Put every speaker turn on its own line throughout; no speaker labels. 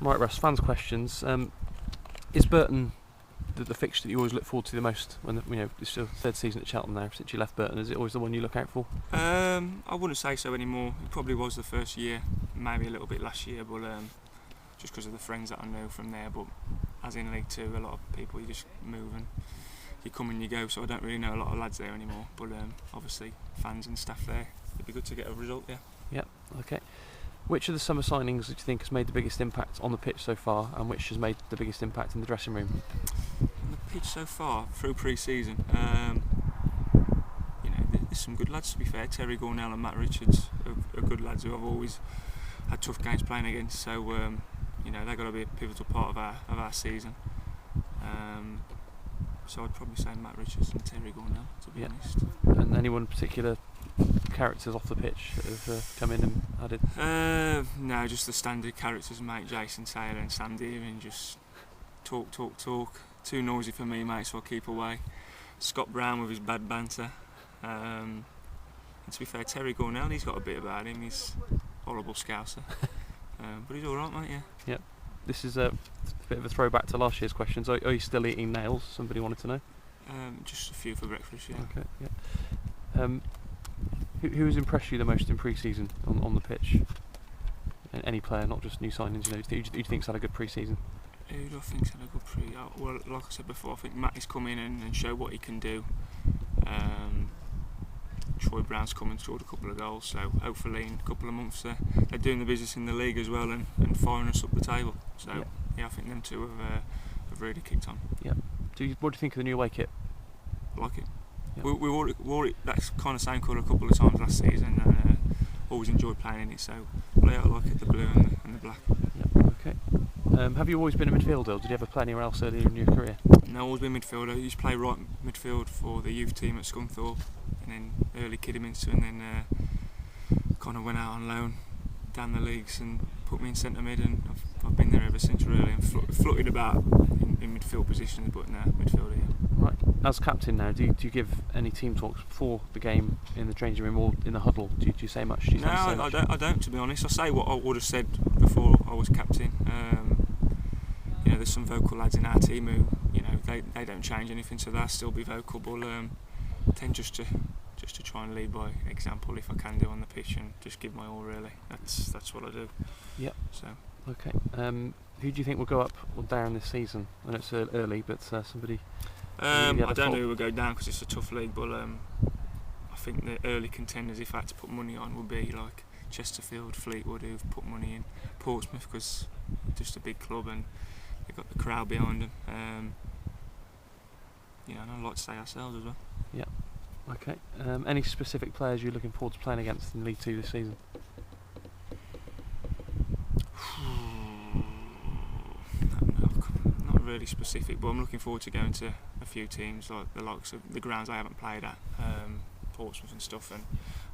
Right, Russ, fans' questions. Is Burton the fixture that you always look forward to the most? When it's your third season at Cheltenham now since you left Burton. Is it always the one you look out for?
I wouldn't say so anymore. It probably was the first year, maybe a little bit last year, but just because of the friends that I know from there. But as in League Two, a lot of people, you just move and you come and you go. So I don't really know a lot of lads there anymore. But obviously, fans and staff there, it'd be good to get a result. Yeah.
Yep. Okay. Which of the summer signings do you think has made the biggest impact on the pitch so far, and which has made the biggest impact in the dressing room?
On the pitch so far through pre-season, there's some good lads, to be fair. Terry Gornell and Matt Richards are good lads who I've always had tough games playing against. So they've got to be a pivotal part of our season. So I'd probably say Matt Richards and Terry Gornell, to be honest.
And anyone particular characters off the pitch that have come in and added?
No, just the standard characters, mate. Jason Taylor and Sam Deering, just talk. Too noisy for me, mate, so I'll keep away. Scott Brown with his bad banter. And to be fair, Terry Gornell, he's got a bit about him. He's horrible scouser. But he's alright, mate, yeah.
Yep. This is a bit of a throwback to last year's questions. Are you still eating nails? Somebody wanted to know.
Just a few for breakfast, yeah.
Okay, yeah. Who has impressed you the most in pre-season on the pitch? Any player, not just new signings. Who do you think's had a good pre-season?
Who do I think's had a good pre? Well, like I said before, I think Matt has come in and show what he can do. Troy Brown's come and scored a couple of goals, so hopefully in a couple of months they're doing the business in the league as well and firing us up the table. So yeah, I think them two have really kicked on.
Yeah. What do you think of the new away kit?
I like it.
Yep.
We wore it that kind of same colour a couple of times last season, and always enjoyed playing in it. So yeah, I like it, the blue and the black.
Yep. Okay. Have you always been a midfielder, or did you ever play anywhere else earlier in your career?
No, I've always been midfielder. I used to play right midfield for the youth team at Scunthorpe, and then early Kidderminster, and then kind of went out on loan down the leagues and put me in centre mid, and I've been there ever since really, and fluttered about in midfield positions, but now midfielder. Yeah.
Right. As captain now, do you give any team talks before the game in the changing room or in the huddle? Do you say much?
No, I don't. To be honest, I say what I would have said before I was captain. There's some vocal lads in our team who, they don't change anything, so they'll still be vocal. But tend just to try and lead by example if I can do on the pitch, and just give my all. Really, that's what I do.
Yep.
So.
Okay. Who do you think will go up or down this season? I know it's early, but somebody.
I don't know who will go down because it's a tough league, but I think the early contenders, if I had to put money on, would be like Chesterfield, Fleetwood, who've put money in, Portsmouth, because just a big club and they've got the crowd behind them. And I'd like to say ourselves as well.
Yeah. Okay. Any specific players you're looking forward to playing against in League Two this season?
Not really specific, but I'm looking forward to going to a few teams like the likes of the grounds I haven't played at, Portsmouth and stuff, and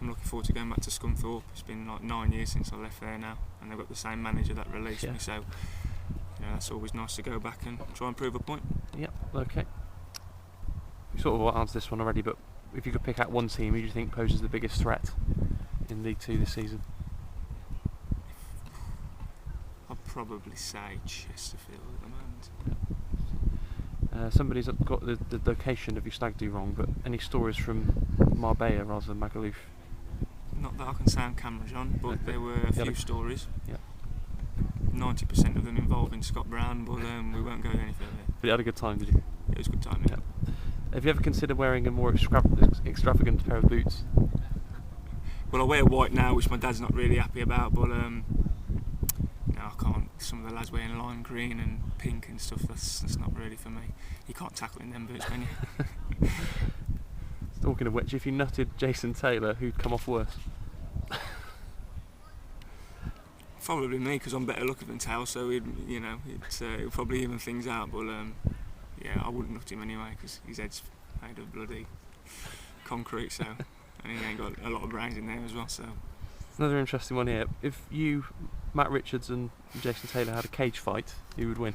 I'm looking forward to going back to Scunthorpe. It's been like 9 years since I left there now, and they've got the same manager that released me, so that's always nice to go back and try and prove a point.
Yep. Okay. You sort of answered this one already, but if you could pick out one team, who do you think poses the biggest threat in League Two this season?
I'd probably say Chesterfield at the moment.
Somebody's got the location of your stag do wrong, but any stories from Marbella rather than Magaluf?
Not that I can say on camera, John, but there were a few stories.
Yeah.
90% of them involving Scott Brown, but we won't go any further.
But you had a good time, did you?
It was a good time, yeah.
Have you ever considered wearing a more extravagant pair of boots?
Well, I wear white now, which my dad's not really happy about, but no, I can't. Some of the lads wearing lime green and pink and stuff, that's not really for me. You can't tackle in them boots, can you?
Talking of which, if you nutted Jason Taylor, who'd come off worse?
Probably me, because I'm better looking than Taylor, so it'll probably even things out, but I wouldn't nut him anyway, because his head's made of bloody concrete, so, and he ain't got a lot of brains in there as well, so.
Another interesting one here. If you, Matt Richards and Jason Taylor had a cage fight, who would win?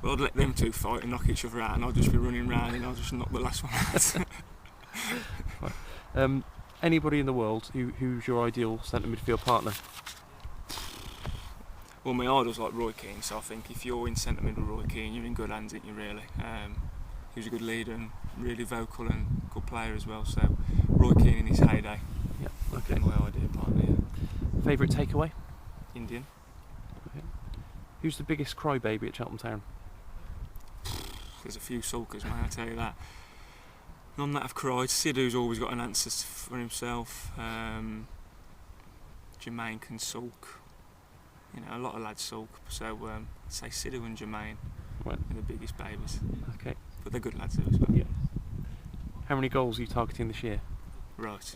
Well, I'd let them two fight and knock each other out, and I'll just be running round and I'll just knock the last one out.
Right. Anybody in the world who's your ideal centre midfield partner?
Well, my idol's like Roy Keane, so I think if you're in centre mid with Roy Keane, you're in good hands, aren't you, really? He was a good leader and really vocal and good player as well, so Roy Keane in his heyday.
Yeah, okay.
My idea partner, yeah.
Favourite takeaway?
Indian.
Okay. Who's the biggest crybaby at Cheltenham Town?
There's a few sulkers, mate, I tell you that. None that have cried. Sidhu's always got an answer for himself. Jermaine can sulk. You know, a lot of lads sulk, so I'd say Sidhu and Jermaine
Right.
are the biggest babies.
Okay.
But they're good lads though as well.
Yeah. How many goals are you targeting this year?
Right.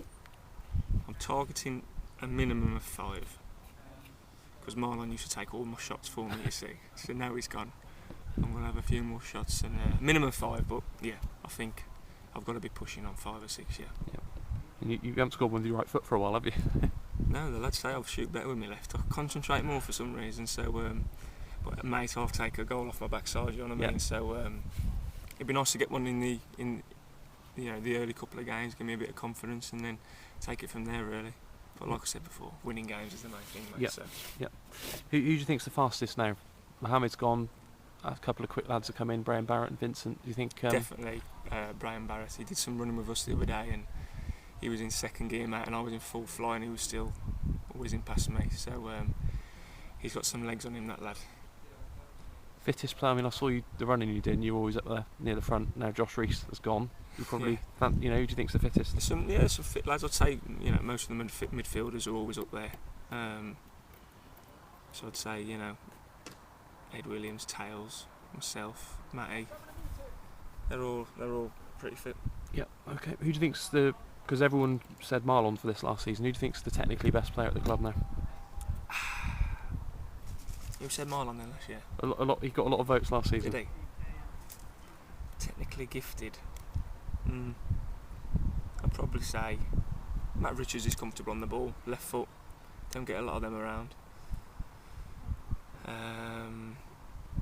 I'm targeting a minimum of 5. Because Marlon used to take all my shots for me, you see. So now he's gone. I'm going to have a few more shots. And minimum 5, but yeah, I think I've got to be pushing on 5 or 6, yeah.
And you haven't scored with your right foot for a while, have you?
No, the lads say I'll shoot better with my left. I concentrate more for some reason, so... but mate, I'll take a goal off my backside, you know what I mean?
Yeah.
So it'd be nice to get one in the early couple of games, give me a bit of confidence, and then take it from there, really. But like I said before, winning games is the main thing, mate.
Yeah.
So.
Yeah. Who do you think's the fastest now? Mohamed's gone. A couple of quick lads have come in, Brian Barrett and Vincent. Do you think?
Definitely, Brian Barrett. He did some running with us the other day, and he was in second gear, mate, and I was in full fly, and he was still whizzing past me. So he's got some legs on him, that lad.
Fittest player? I mean, I saw you the running you did, and you were always up there near the front. Now Josh Reese has gone. You probably, who do you think's the fittest?
There's some fit lads. I'd say most of the midfielders are always up there. So I'd say Ed Williams, Tails, myself, Matty. They're all pretty fit.
Yeah. Okay. Who do you think's the? Because everyone said Marlon for this last season. Who do you think's the technically best player at the club now?
Who said Marlon then last year?
A lot. He got a lot of votes last season.
Did he? Technically gifted. I'd probably say Matt Richards is comfortable on the ball, left foot. Don't get a lot of them around.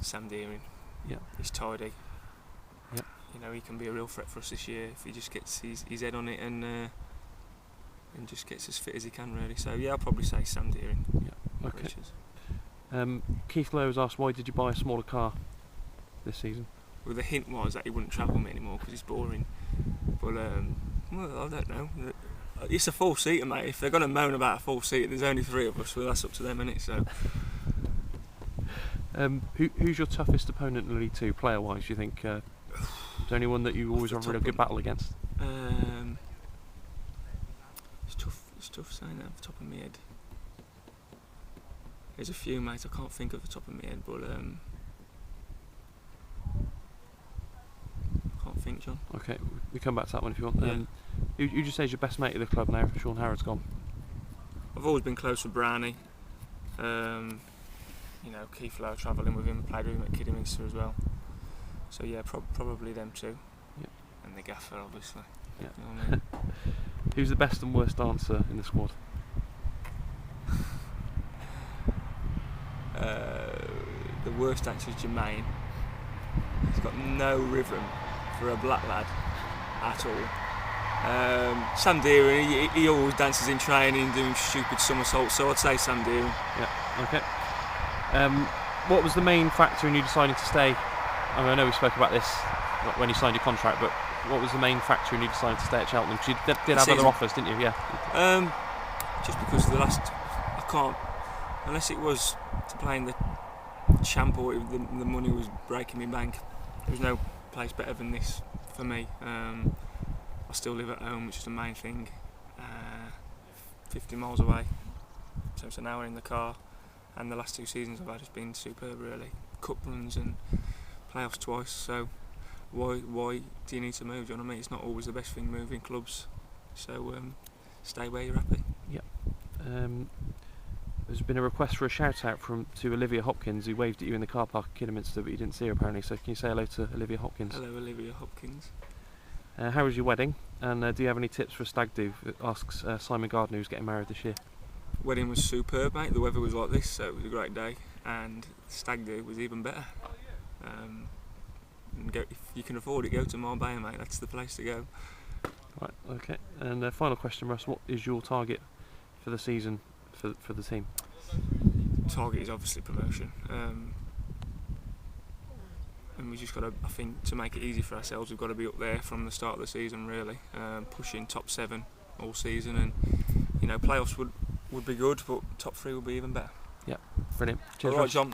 Sam Deering.
Yeah.
He's tidy.
Yeah.
He can be a real threat for us this year if he just gets his head on it and just gets as fit as he can, really. So yeah, I'll probably say Sam Deering.
Yeah. Okay.
Richards.
Keith Lowe has asked, why did you buy a smaller car this season?
Well, the hint was that he wouldn't travel with me anymore because he's boring. But well, I don't know. It's a 4-seater, mate. If they're going to moan about a 4-seater, there's only 3 of us. Well, that's up to them, innit? So.
Who's your toughest opponent in League 2, player-wise? Do you think? Is there anyone that you always have a really good battle against? It's tough saying that off the top of my head. There's a few, mate. I can't think of the top of my head, but can't think, John. Okay, we come back to that one if you want.
Yeah.
Who do you say is your best mate at the club now? Sean Harrod's gone.
I've always been close with Brownie. Keith Lowe, travelling with him, played with him at Kidderminster as well. So yeah, probably them two.
Yeah.
And the gaffer, obviously.
Yeah.
You know what I mean?
Who's the best and worst dancer in the squad?
The worst dancer is Jermaine. He's got no rhythm for a black lad at all. Sam Deering, he always dances in training, doing stupid somersaults, so I'd say Sam Deering.
Yeah, okay. What was the main factor in you deciding to stay? I know we spoke about this when you signed your contract, but what was the main factor in you deciding to stay at Cheltenham? Because you did have other offers, didn't you? Yeah.
Just because I can't, unless it was to play in the champ or the money was breaking me bank. There was no place better than this for me. I still live at home, which is the main thing. 50 miles away, so it's an hour in the car. And the last 2 seasons I've had has been superb, really. Cup runs and playoffs twice. So why do you need to move? Do you know what I mean? It's not always the best thing moving clubs. So stay where you're happy.
Yeah. There's been a request for a shout out to Olivia Hopkins, who waved at you in the car park at Kidderminster, but you didn't see her apparently. So can you say hello to Olivia Hopkins?
Hello, Olivia Hopkins.
How was your wedding? And do you have any tips for a stag do? Asks Simon Gardner, who's getting married this year.
Wedding was superb, mate. The weather was like this, so it was a great day. And the stag do was even better. If you can afford it, go to Marbella, mate. That's the place to go.
Right. Okay. And final question, Russ. What is your target for the season for the team?
target is obviously promotion. And we just got to, I think, to make it easy for ourselves, we've got to be up there from the start of the season, really, pushing top 7 all season, and playoffs would be good, but top 3 would be even better.
Yeah, brilliant. Cheers,
All right,
Russ.
John.